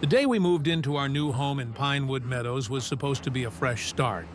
The day we moved into our new home in Pinewood Meadows was supposed to be a fresh start.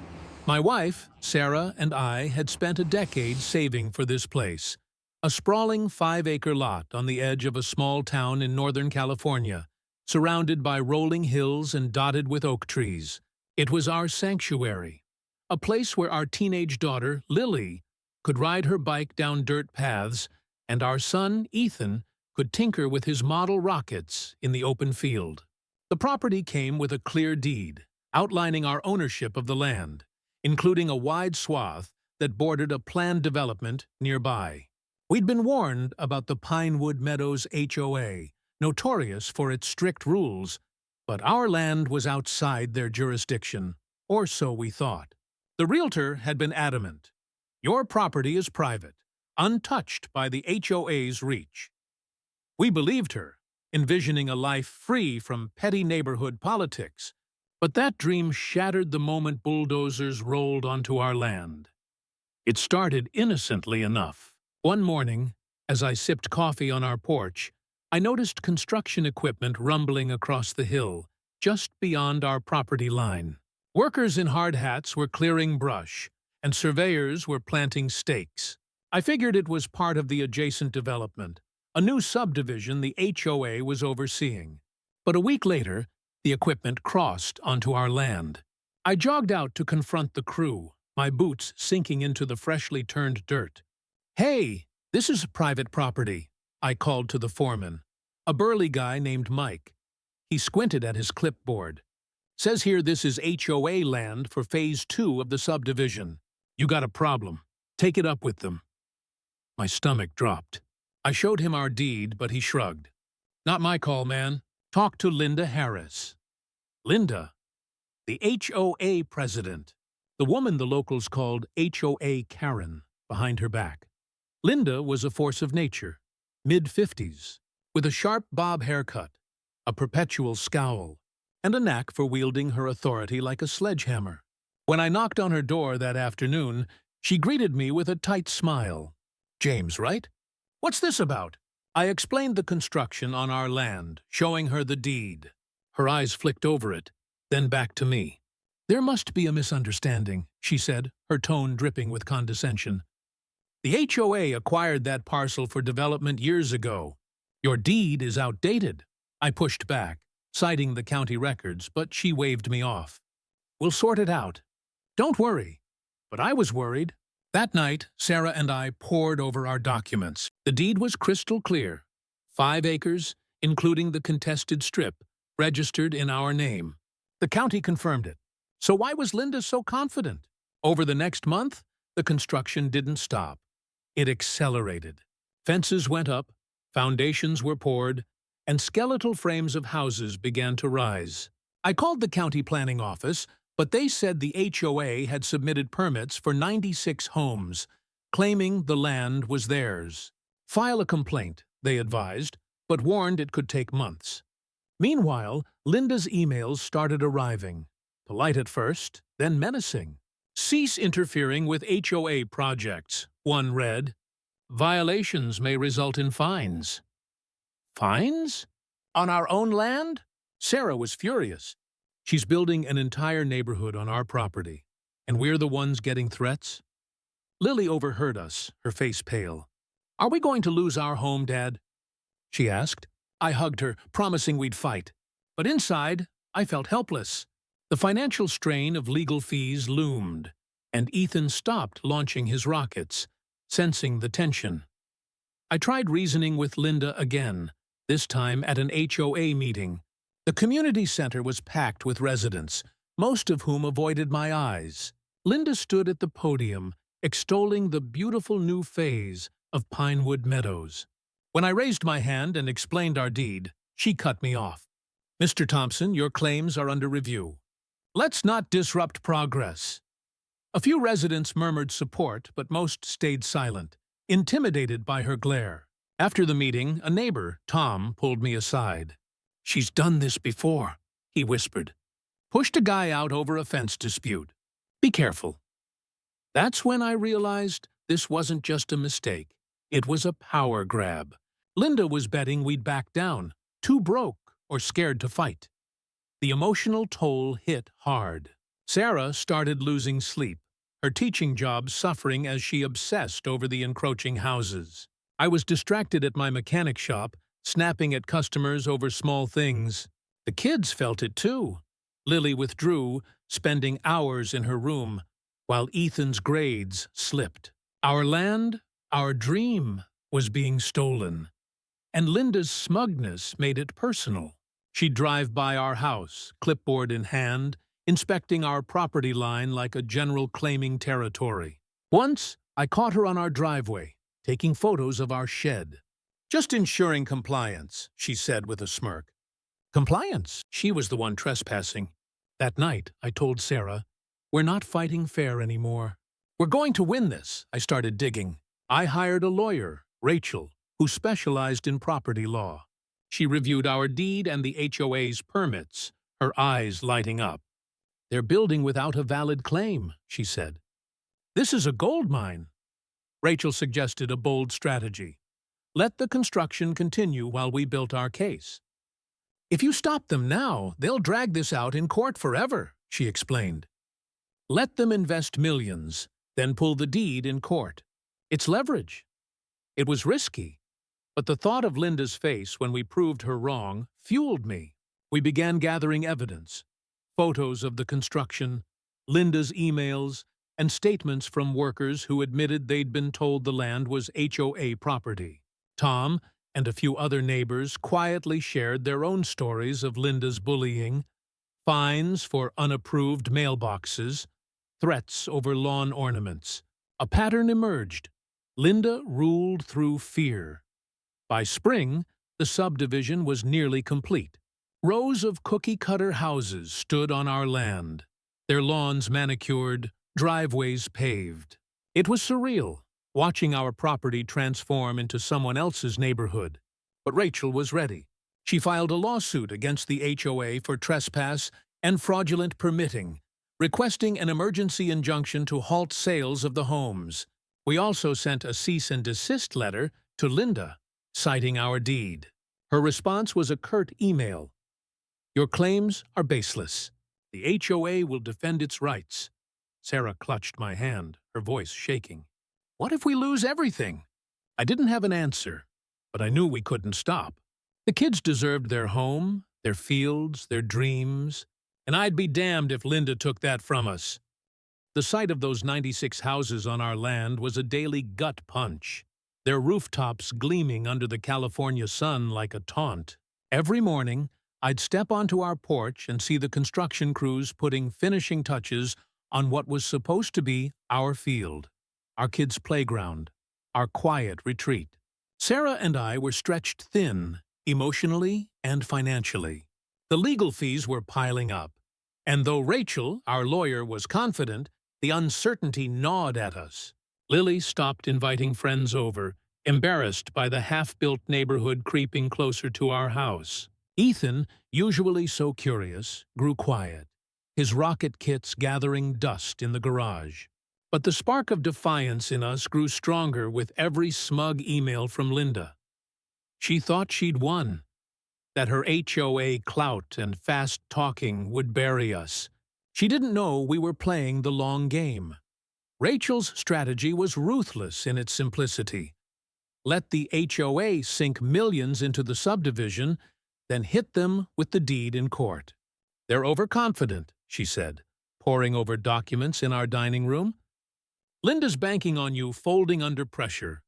My wife, Sarah, and I had spent a decade saving for this place. A sprawling 5-acre lot on the edge of a small town in Northern California, surrounded by rolling hills and dotted with oak trees. It was our sanctuary, a place where our teenage daughter, Lily, could ride her bike down dirt paths, and our son, Ethan, could tinker with his model rockets in the open field. The property came with a clear deed, outlining our ownership of the land, including a wide swath that bordered a planned development nearby. We'd been warned about the Pinewood Meadows HOA, notorious for its strict rules, but our land was outside their jurisdiction, or so we thought. The realtor had been adamant. Your property is private, untouched by the HOA's reach. We believed her, envisioning a life free from petty neighborhood politics, but that dream shattered the moment bulldozers rolled onto our land. It started innocently enough. One morning, as I sipped coffee on our porch, I noticed construction equipment rumbling across the hill, just beyond our property line. Workers in hard hats were clearing brush, and surveyors were planting stakes. I figured it was part of the adjacent development, a new subdivision the HOA was overseeing. But a week later, the equipment crossed onto our land. I jogged out to confront the crew, my boots sinking into the freshly turned dirt. "Hey, this is private property," I called to the foreman, a burly guy named Mike. He squinted at his clipboard. "Says here this is HOA land for Phase 2 of the subdivision. You got a problem. Take it up with them." My stomach dropped. I showed him our deed, but he shrugged. "Not my call, man. Talk to Linda Harris." Linda? The HOA president. The woman the locals called HOA Karen, behind her back. Linda was a force of nature, mid-50s, with a sharp bob haircut, a perpetual scowl, and a knack for wielding her authority like a sledgehammer. When I knocked on her door that afternoon, she greeted me with a tight smile. "James, right? What's this about?" I explained the construction on our land, showing her the deed. Her eyes flicked over it, then back to me. "There must be a misunderstanding," she said, her tone dripping with condescension. "The HOA acquired that parcel for development years ago. Your deed is outdated." I pushed back, citing the county records, but she waved me off. "We'll sort it out. Don't worry." But I was worried. That night, Sarah and I pored over our documents. The deed was crystal clear. 5 acres, including the contested strip, registered in our name. The county confirmed it. So why was Linda so confident? Over the next month, the construction didn't stop. It accelerated. Fences went up, foundations were poured, and skeletal frames of houses began to rise. I called the county planning office, but they said the HOA had submitted permits for 96 homes, claiming the land was theirs. File a complaint, they advised, but warned it could take months. Meanwhile, Linda's emails started arriving, polite at first, then menacing. "Cease interfering with HOA projects," one read. "Violations may result in fines." Fines? On our own land? Sarah was furious. "She's building an entire neighborhood on our property, and we're the ones getting threats?" Lily overheard us, her face pale. "Are we going to lose our home, Dad?" she asked. I hugged her, promising we'd fight. But inside, I felt helpless. The financial strain of legal fees loomed, and Ethan stopped launching his rockets, sensing the tension. I tried reasoning with Linda again, this time at an HOA meeting. The community center was packed with residents, most of whom avoided my eyes. Linda stood at the podium, extolling the beautiful new phase of Pinewood Meadows. When I raised my hand and explained our deed, she cut me off. "Mr. Thompson, your claims are under review. Let's not disrupt progress." A few residents murmured support, but most stayed silent, intimidated by her glare. After the meeting, a neighbor, Tom, pulled me aside. "She's done this before," he whispered. "Pushed a guy out over a fence dispute. Be careful." That's when I realized this wasn't just a mistake. It was a power grab. Linda was betting we'd back down, too broke or scared to fight. The emotional toll hit hard. Sarah started losing sleep, her teaching job suffering as she obsessed over the encroaching houses. I was distracted at my mechanic shop, snapping at customers over small things. The kids felt it too. Lily withdrew, spending hours in her room, while Ethan's grades slipped. Our land, our dream, was being stolen, and Linda's smugness made it personal. She'd drive by our house, clipboard in hand, inspecting our property line like a general claiming territory. Once, I caught her on our driveway, taking photos of our shed. "Just ensuring compliance," she said with a smirk. Compliance? She was the one trespassing. That night, I told Sarah, "We're not fighting fair anymore. We're going to win this." I started digging. I hired a lawyer, Rachel, who specialized in property law. She reviewed our deed and the HOA's permits, her eyes lighting up. "They're building without a valid claim," she said. "This is a gold mine." Rachel suggested a bold strategy. "Let the construction continue while we built our case." "If you stop them now, they'll drag this out in court forever," she explained. "Let them invest millions, then pull the deed in court. It's leverage." It was risky, but the thought of Linda's face when we proved her wrong fueled me. We began gathering evidence, photos of the construction, Linda's emails, and statements from workers who admitted they'd been told the land was HOA property. Tom and a few other neighbors quietly shared their own stories of Linda's bullying, fines for unapproved mailboxes, threats over lawn ornaments. A pattern emerged. Linda ruled through fear. By spring, the subdivision was nearly complete. Rows of cookie-cutter houses stood on our land, their lawns manicured, driveways paved. It was surreal, watching our property transform into someone else's neighborhood. But Rachel was ready. She filed a lawsuit against the HOA for trespass and fraudulent permitting, requesting an emergency injunction to halt sales of the homes. We also sent a cease and desist letter to Linda, citing our deed. Her response was a curt email. "Your claims are baseless. The HOA will defend its rights." Sarah clutched my hand, her voice shaking. "What if we lose everything?" I didn't have an answer, but I knew we couldn't stop. The kids deserved their home, their fields, their dreams, and I'd be damned if Linda took that from us. The sight of those 96 houses on our land was a daily gut punch, their rooftops gleaming under the California sun like a taunt. Every morning, I'd step onto our porch and see the construction crews putting finishing touches on what was supposed to be our field, our kids' playground, our quiet retreat. Sarah and I were stretched thin, emotionally and financially. The legal fees were piling up, and though Rachel, our lawyer, was confident, the uncertainty gnawed at us. Lily stopped inviting friends over, embarrassed by the half-built neighborhood creeping closer to our house. Ethan, usually so curious, grew quiet, his rocket kits gathering dust in the garage. But the spark of defiance in us grew stronger with every smug email from Linda. She thought she'd won, that her HOA clout and fast talking would bury us. She didn't know we were playing the long game. Rachel's strategy was ruthless in its simplicity. Let the HOA sink millions into the subdivision, then hit them with the deed in court. "They're overconfident," she said, poring over documents in our dining room. "Linda's banking on you folding under pressure.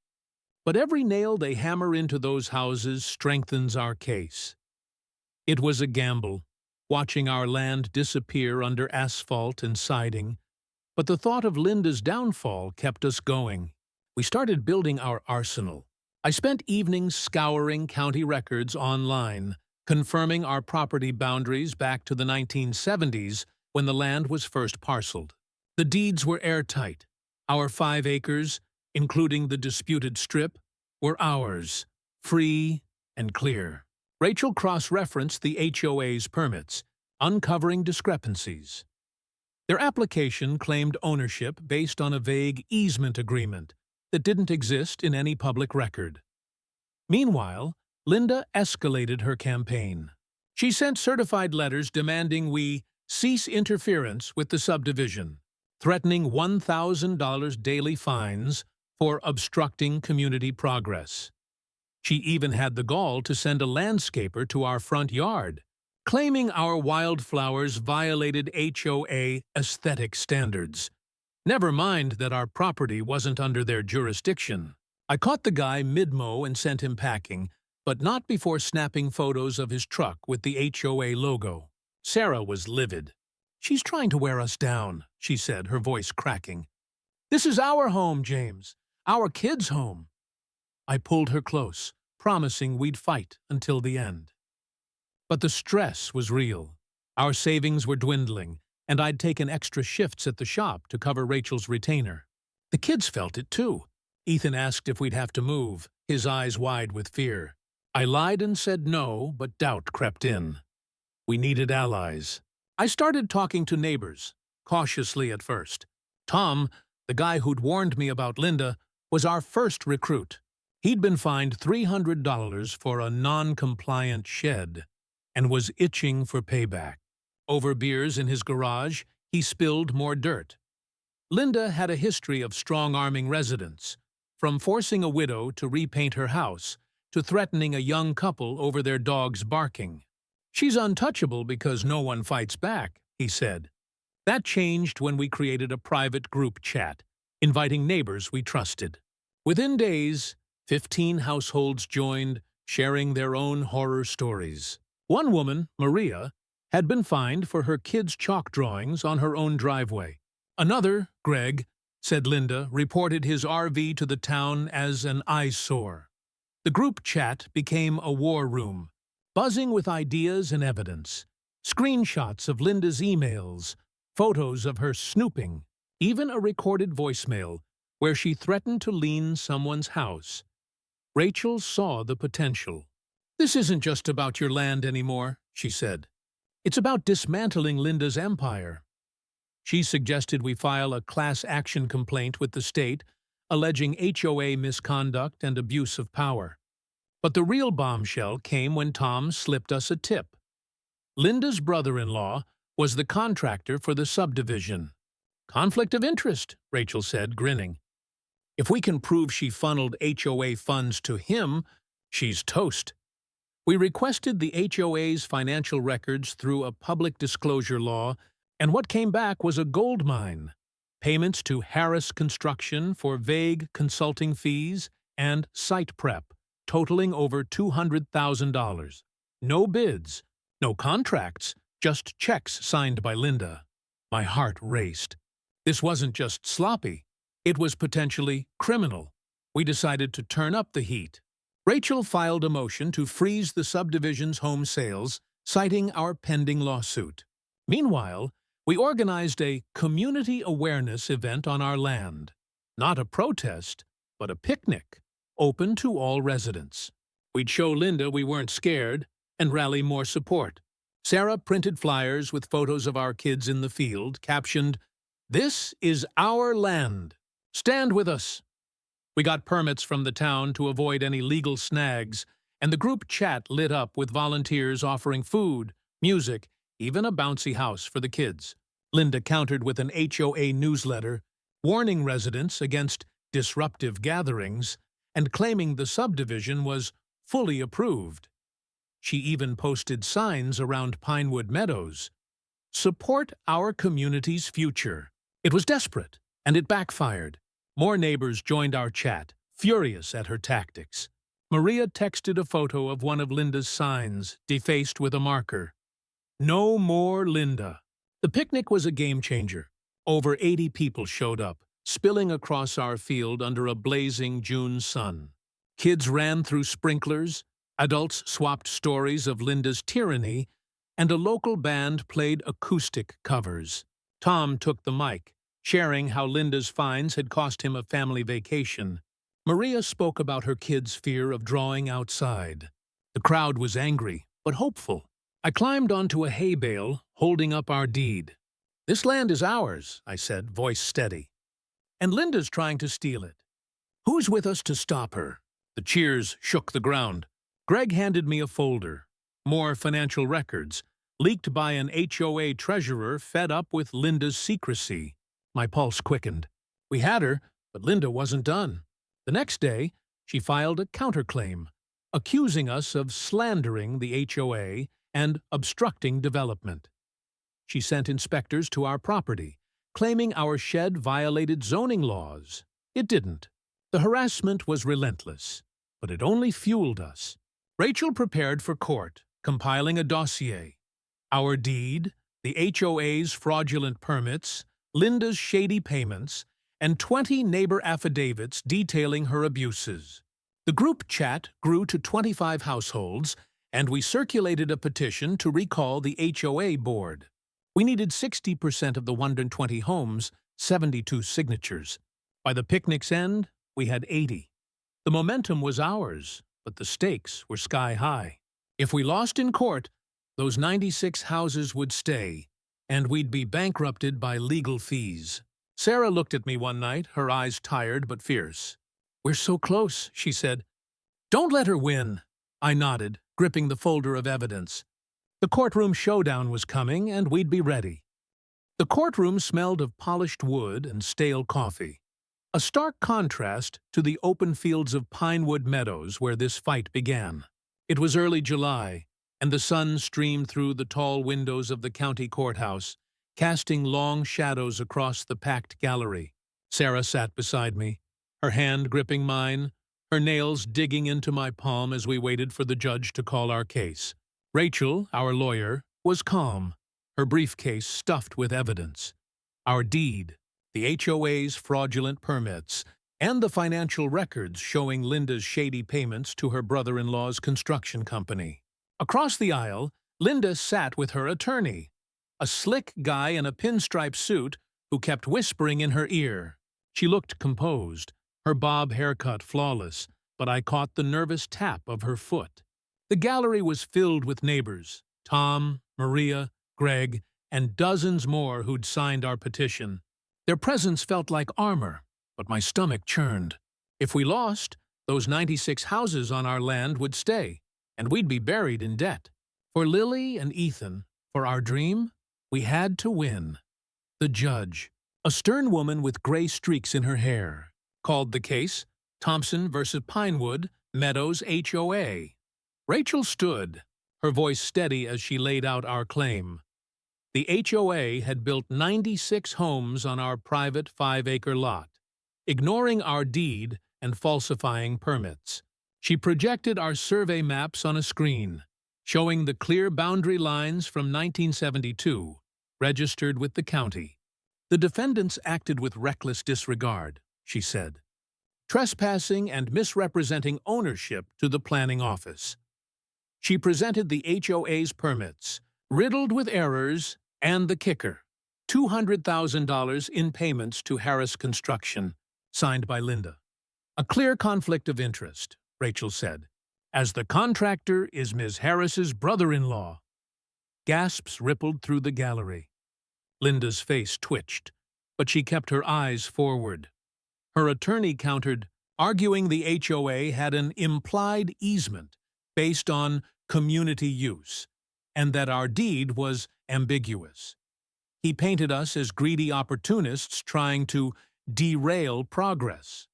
But every nail they hammer into those houses strengthens our case." It was a gamble, watching our land disappear under asphalt and siding, but the thought of Linda's downfall kept us going. We started building our arsenal. I spent evenings scouring county records online, confirming our property boundaries back to the 1970s when the land was first parceled. The deeds were airtight. Our 5 acres, including the disputed strip, were ours, free and clear. Rachel cross-referenced the HOA's permits, uncovering discrepancies. Their application claimed ownership based on a vague easement agreement that didn't exist in any public record. Meanwhile, Linda escalated her campaign. She sent certified letters demanding we cease interference with the subdivision, threatening $1,000 daily fines for obstructing community progress. She even had the gall to send a landscaper to our front yard, claiming our wildflowers violated HOA aesthetic standards. Never mind that our property wasn't under their jurisdiction. I caught the guy mid-mow and sent him packing, but not before snapping photos of his truck with the HOA logo. Sarah was livid. "She's trying to wear us down," she said, her voice cracking. "This is our home, James. Our kids' home." I pulled her close, promising we'd fight until the end. But the stress was real. Our savings were dwindling, and I'd taken extra shifts at the shop to cover Rachel's retainer. The kids felt it too. Ethan asked if we'd have to move, his eyes wide with fear. I lied and said no, but doubt crept in. We needed allies. I started talking to neighbors, cautiously at first. Tom, the guy who'd warned me about Linda, was our first recruit. He'd been fined $300 for a non-compliant shed and was itching for payback. Over beers in his garage, he spilled more dirt. Linda had a history of strong-arming residents, from forcing a widow to repaint her house to threatening a young couple over their dog's barking. "She's untouchable because no one fights back," he said. That changed when we created a private group chat, inviting neighbors we trusted. Within days, 15 households joined, sharing their own horror stories. One woman, Maria, had been fined for her kids' chalk drawings on her own driveway. Another, Greg, said Linda, reported his RV to the town as an eyesore. The group chat became a war room, buzzing with ideas and evidence. Screenshots of Linda's emails, photos of her snooping, even a recorded voicemail where she threatened to lien someone's house. Rachel saw the potential. "This isn't just about your land anymore," she said. "It's about dismantling Linda's empire." She suggested we file a class action complaint with the state, alleging HOA misconduct and abuse of power. But the real bombshell came when Tom slipped us a tip. Linda's brother-in-law was the contractor for the subdivision. "Conflict of interest," Rachel said, grinning. "If we can prove she funneled HOA funds to him, she's toast." We requested the HOA's financial records through a public disclosure law, and what came back was a gold mine. Payments to Harris Construction for vague consulting fees and site prep, totaling over $200,000. No bids, no contracts, just checks signed by Linda. My heart raced. This wasn't just sloppy. It was potentially criminal. We decided to turn up the heat. Rachel filed a motion to freeze the subdivision's home sales, citing our pending lawsuit. Meanwhile, we organized a community awareness event on our land. Not a protest, but a picnic, open to all residents. We'd show Linda we weren't scared and rally more support. Sarah printed flyers with photos of our kids in the field, captioned, "This is our land. Stand with us." We got permits from the town to avoid any legal snags, and the group chat lit up with volunteers offering food, music, even a bouncy house for the kids. Linda countered with an HOA newsletter, warning residents against disruptive gatherings and claiming the subdivision was fully approved. She even posted signs around Pinewood Meadows. "Support our community's future." It was desperate, and it backfired. More neighbors joined our chat, furious at her tactics. Maria texted a photo of one of Linda's signs, defaced with a marker. "No more Linda." The picnic was a game-changer. Over 80 people showed up, spilling across our field under a blazing June sun. Kids ran through sprinklers, adults swapped stories of Linda's tyranny, and a local band played acoustic covers. Tom took the mic, sharing how Linda's fines had cost him a family vacation. Maria spoke about her kids' fear of drawing outside. The crowd was angry, but hopeful. I climbed onto a hay bale, holding up our deed. "This land is ours," I said, voice steady. "And Linda's trying to steal it. Who's with us to stop her?" The cheers shook the ground. Greg handed me a folder. More financial records, leaked by an HOA treasurer fed up with Linda's secrecy. My pulse quickened. We had her, but Linda wasn't done. The next day, she filed a counterclaim, accusing us of slandering the HOA and obstructing development. She sent inspectors to our property, claiming our shed violated zoning laws. It didn't. The harassment was relentless, but it only fueled us. Rachel prepared for court, compiling a dossier. Our deed, the HOA's fraudulent permits, Linda's shady payments, and 20 neighbor affidavits detailing her abuses. The group chat grew to 25 households, and we circulated a petition to recall the HOA board. We needed 60% of the 120 homes, 72 signatures. By the picnic's end, we had 80. The momentum was ours, but the stakes were sky high. If we lost in court, those 96 houses would stay, and we'd be bankrupted by legal fees. Sarah looked at me one night, her eyes tired but fierce. "We're so close," she said. "Don't let her win." I nodded, gripping the folder of evidence. The courtroom showdown was coming, and we'd be ready. The courtroom smelled of polished wood and stale coffee, a stark contrast to the open fields of Pinewood Meadows where this fight began. It was early July, and the sun streamed through the tall windows of the county courthouse, casting long shadows across the packed gallery. Sarah sat beside me, her hand gripping mine, her nails digging into my palm as we waited for the judge to call our case. Rachel, our lawyer, was calm, her briefcase stuffed with evidence. Our deed, the HOA's fraudulent permits, and the financial records showing Linda's shady payments to her brother-in-law's construction company. Across the aisle, Linda sat with her attorney, a slick guy in a pinstripe suit who kept whispering in her ear. She looked composed, her bob haircut flawless, but I caught the nervous tap of her foot. The gallery was filled with neighbors, Tom, Maria, Greg, and dozens more who'd signed our petition. Their presence felt like armor, but my stomach churned. If we lost, those 96 houses on our land would stay, and we'd be buried in debt. For Lily and Ethan, for our dream, we had to win. The judge, a stern woman with gray streaks in her hair, called the case Thompson versus Pinewood Meadows HOA. Rachel stood, her voice steady as she laid out our claim. The HOA had built 96 homes on our private 5-acre lot, ignoring our deed and falsifying permits. She projected our survey maps on a screen, showing the clear boundary lines from 1972, registered with the county. "The defendants acted with reckless disregard," she said, "trespassing and misrepresenting ownership to the planning office." She presented the HOA's permits, riddled with errors, and the kicker, $200,000 in payments to Harris Construction, signed by Linda. "A clear conflict of interest," Rachel said, "as the contractor is Ms. Harris's brother-in-law." Gasps rippled through the gallery. Linda's face twitched, but she kept her eyes forward. Her attorney countered, arguing the HOA had an implied easement based on community use, and that our deed was ambiguous. He painted us as greedy opportunists trying to derail progress.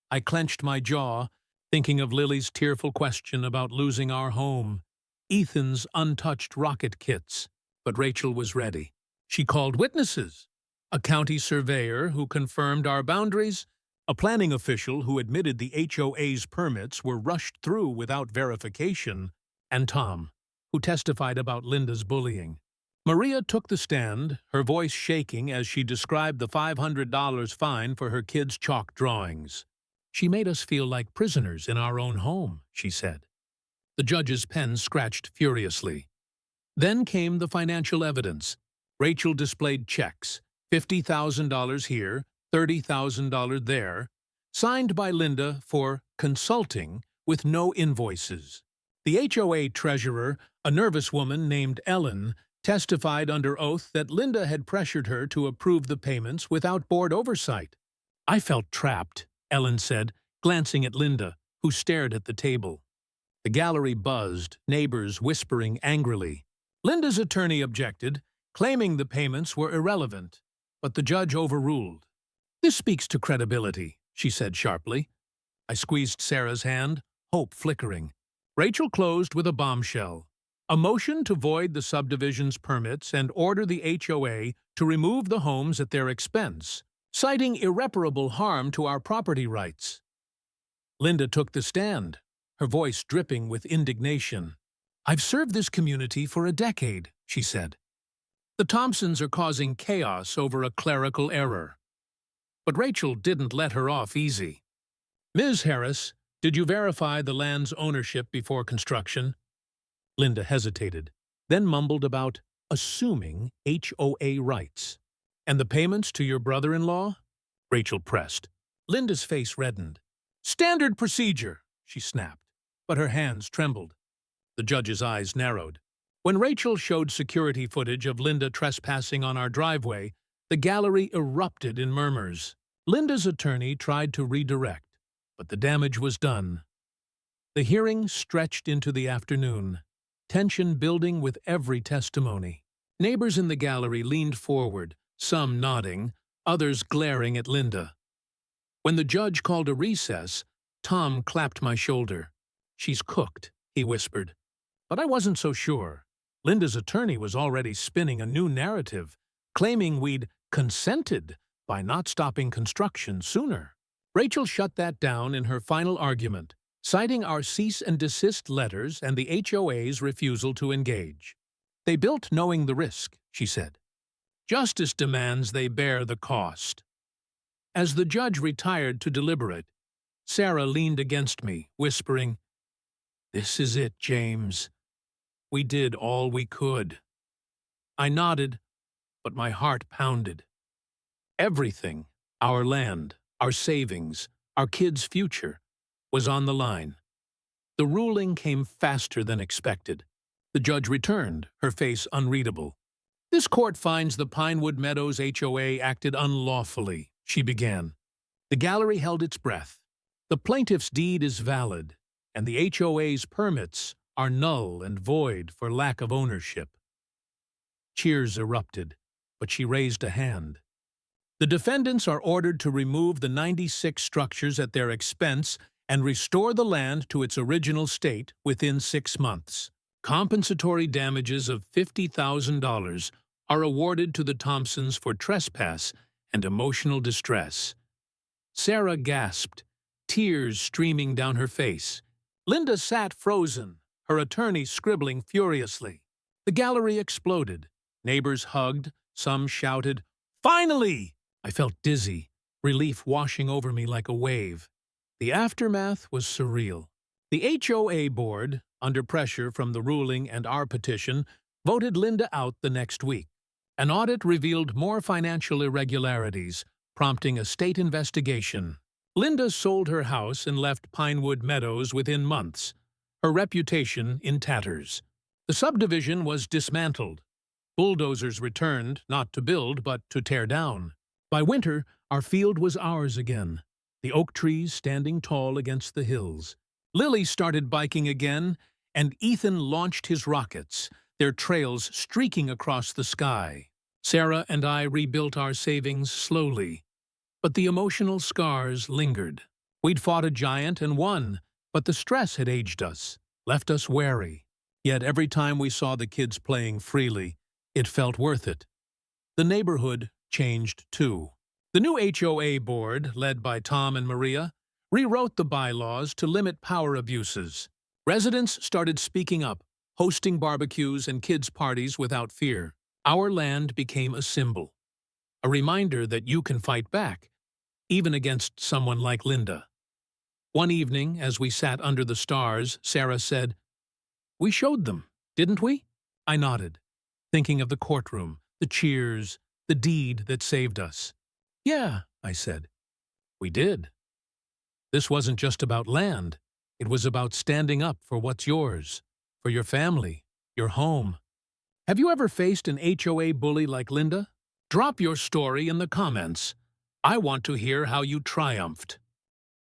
I clenched my jaw, thinking of Lily's tearful question about losing our home, Ethan's untouched rocket kits, but Rachel was ready. She called witnesses, a county surveyor who confirmed our boundaries, a planning official who admitted the HOA's permits were rushed through without verification, and Tom, who testified about Linda's bullying. Maria took the stand, her voice shaking as she described the $500 fine for her kids' chalk drawings. "She made us feel like prisoners in our own home," she said. The judge's pen scratched furiously. Then came the financial evidence. Rachel displayed checks, $50,000 here, $30,000 there, signed by Linda for consulting with no invoices. The HOA treasurer, a nervous woman named Ellen, testified under oath that Linda had pressured her to approve the payments without board oversight. "I felt trapped," Ellen said, glancing at Linda, who stared at the table. The gallery buzzed, neighbors whispering angrily. Linda's attorney objected, claiming the payments were irrelevant, but the judge overruled. "This speaks to credibility," she said sharply. I squeezed Sarah's hand, hope flickering. Rachel closed with a bombshell. A motion to void the subdivision's permits and order the HOA to remove the homes at their expense, citing irreparable harm to our property rights. Linda took the stand, her voice dripping with indignation. "I've served this community for a decade," she said. "The Thompsons are causing chaos over a clerical error." But Rachel didn't let her off easy. "Ms. Harris, did you verify the land's ownership before construction?" Linda hesitated, then mumbled about assuming HOA rights. "And the payments to your brother-in-law?" Rachel pressed. Linda's face reddened. "Standard procedure," she snapped, but her hands trembled. The judge's eyes narrowed. When Rachel showed security footage of Linda trespassing on our driveway, the gallery erupted in murmurs. Linda's attorney tried to redirect, but the damage was done. The hearing stretched into the afternoon, tension building with every testimony. Neighbors in the gallery leaned forward, some nodding, others glaring at Linda. When the judge called a recess, Tom clapped my shoulder. "She's cooked," he whispered. But I wasn't so sure. Linda's attorney was already spinning a new narrative, claiming we'd consented by not stopping construction sooner. Rachel shut that down in her final argument, citing our cease and desist letters and the HOA's refusal to engage. "They built knowing the risk," she said. "Justice demands they bear the cost." As the judge retired to deliberate, Sarah leaned against me, whispering, "This is it, James. We did all we could." I nodded, but my heart pounded. Everything, our land, our savings, our kids' future, was on the line. The ruling came faster than expected. The judge returned, her face unreadable. "This court finds the Pinewood Meadows HOA acted unlawfully," she began. The gallery held its breath. "The plaintiff's deed is valid, and the HOA's permits are null and void for lack of ownership." Cheers erupted, but she raised a hand. "The defendants are ordered to remove the 96 structures at their expense and restore the land to its original state within 6 months. Compensatory damages of $50,000 are awarded to the Thompsons for trespass and emotional distress." Sarah gasped, tears streaming down her face. Linda sat frozen, her attorney scribbling furiously. The gallery exploded. Neighbors hugged, some shouted, "Finally!" I felt dizzy, relief washing over me like a wave. The aftermath was surreal. The HOA board, under pressure from the ruling and our petition, voted Linda out the next week. An audit revealed more financial irregularities, prompting a state investigation. Linda sold her house and left Pinewood Meadows within months, her reputation in tatters. The subdivision was dismantled. Bulldozers returned, not to build, but to tear down. By winter, our field was ours again, the oak trees standing tall against the hills. Lily started biking again, and Ethan launched his rockets, their trails streaking across the sky. Sarah and I rebuilt our savings slowly, but the emotional scars lingered. We'd fought a giant and won, but the stress had aged us, left us wary. Yet every time we saw the kids playing freely, it felt worth it. The neighborhood changed too. The new HOA board, led by Tom and Maria, rewrote the bylaws to limit power abuses. Residents started speaking up, hosting barbecues and kids' parties without fear. Our land became a symbol, a reminder that you can fight back, even against someone like Linda. One evening, as we sat under the stars, Sarah said, "We showed them, didn't we?" I nodded, thinking of the courtroom, the cheers, the deed that saved us. "Yeah," I said, "we did." This wasn't just about land. It was about standing up for what's yours, for your family, your home. Have you ever faced an HOA bully like Linda? Drop your story in the comments. I want to hear how you triumphed.